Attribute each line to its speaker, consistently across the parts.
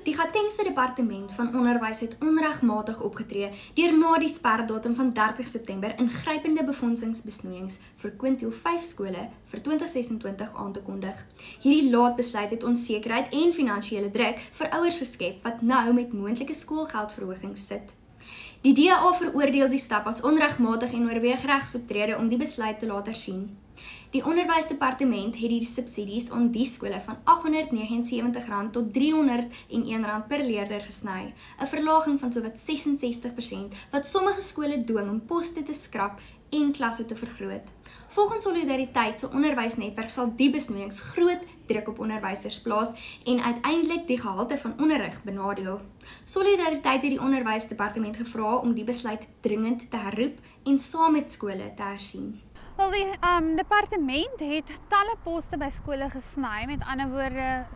Speaker 1: Die Gautengse Departement van Onderwys het onregmatig opgetree deur na die sperdatum van 30 September ingrypende befondsingsbesnoeiings vir kwintiel 5 skole vir 2026 aan te kondig. Hierdie laat besluit het onsekerheid en finansiële druk vir ouers geskep wat nou met moontlike skoolgeldverhogings sit. Die DA veroordeel die stap as onregmatig en oorweeg regsoptrede om die besluit te laat hersien. Die Onderwysdepartement het die subsidies aan die skole van R879 tot R301 per leerder gesny, 'n verlaging van sowat 66% wat sommige skole dwing om poste te skrap en klasse te vergroot. Volgens Solidariteit se onderwysnetwerk sal die besnoeiings groot druk op onderwysers plaas en uiteindelik die gehalte van onderrig benadeel. Solidariteit het die Onderwysdepartement gevra om die besluit dringend te herroep en saam met skole te hersien.
Speaker 2: Wel, die departement het talle poste by skole gesny, met ander woorde,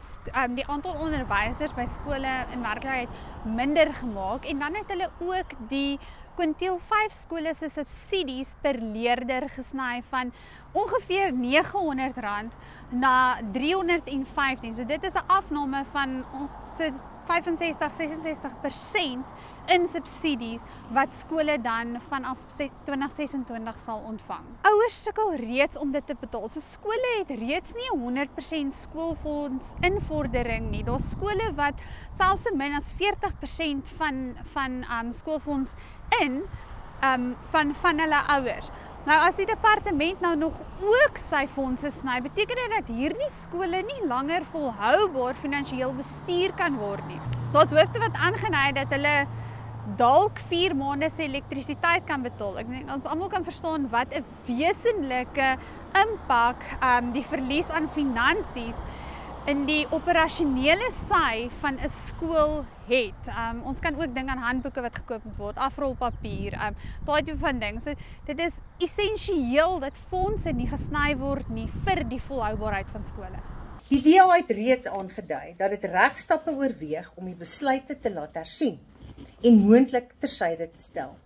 Speaker 2: die aantal onderwysers by skole in werklikheid minder gemaak, en dan het hulle ook die kwintiel 5 skole se subsidies per leerder gesny van ongeveer R900 na R315. So dit is 'n afname van 65-66% in subsidies wat skole dan vanaf 2026 sal ontvang. Ouers sukkel reeds om dit te betaal. So skole het reeds nie 100% skoolfonds invordering nie. Daar's skole wat selfs so min as 40% van skoolfonds van hulle ouers. Nou as die departement nou nog ook sy fondse sny, beteken dit dat hierdie skole nie langer volhoubaar finansiëel bestuur kan word nie. Daar's hoofde wat aangenei dat hulle dalk 4 maande se elektrisiteit kan betaal. Ek dink ons almal kan verstaan wat 'n wesenlike impak die verlies aan finansies in die operasionele sy van 'n skool het. Ons kan ook dink aan handboeke wat gekoop moet word, afrolpapier, daai tipe van ding. So dit is essensieel dat fondse nie gesny word nie vir die volhoubaarheid van skole.
Speaker 3: Die DA het reeds aangedui dat dit regstappe oorweeg om die besluite te laat hersien en moontlik tersyde te stel.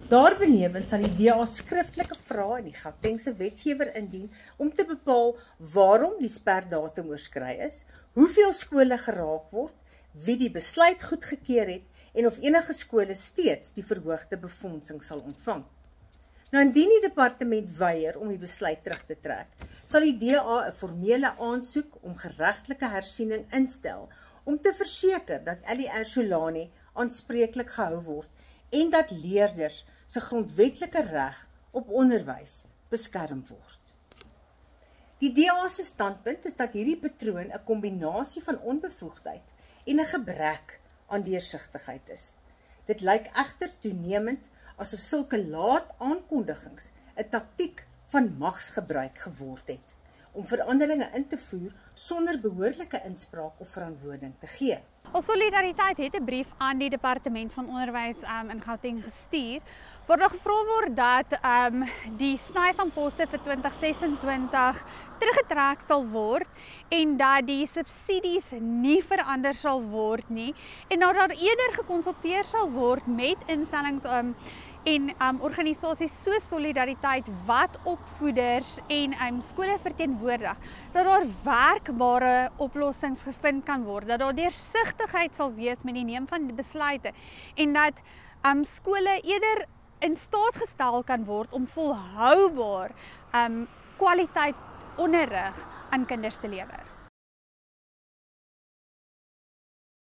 Speaker 3: Daarbenewens sal die DA skriftelike vrae aan die Gautengse wetgewer indien om te bepaal waarom die sperdatum oorskry is, hoeveel skole geraak word, wie die besluit goedgekeur het en of enige skole steeds die verhoogde befondsing sal ontvang. Nou indien die departement weier om die besluit terug te trek, sal die DA 'n formele aansoek om geregtelike hersiening instel om te verseker dat LER Solani aanspreeklik gehou word en dat leerders se grondwetlike reg op onderwys beskerm word. Die DA se standpunt is dat hierdie patroon 'n kombinasie van onbevoegdheid en 'n gebrek aan deursigtigheid is. Dit lyk egter toenemend asof sulke laat aankondigings 'n taktiek van magsgebruik geword het om veranderinge in te voer sonder behoorlike inspraak of verantwoording te gee.
Speaker 2: Solidariteit het 'n brief aan die departement van onderwys in Gauteng gestuur waar daar gevra word dat die sny van poste vir 2026 teruggetrek sal word en dat die subsidies nie verander sal word nie en dat daar eerder gekonsulteer sal word met instellings en organisasies soos Solidariteit wat opvoeders en skole verteenwoordig, dat daar werkbare oplossings gevind kan word, dat daar deursigtigheid sal wees met die neem van die besluite en dat skole eerder in staat gestel kan word om volhoubaar kwaliteit onderrig aan kinders te lewer.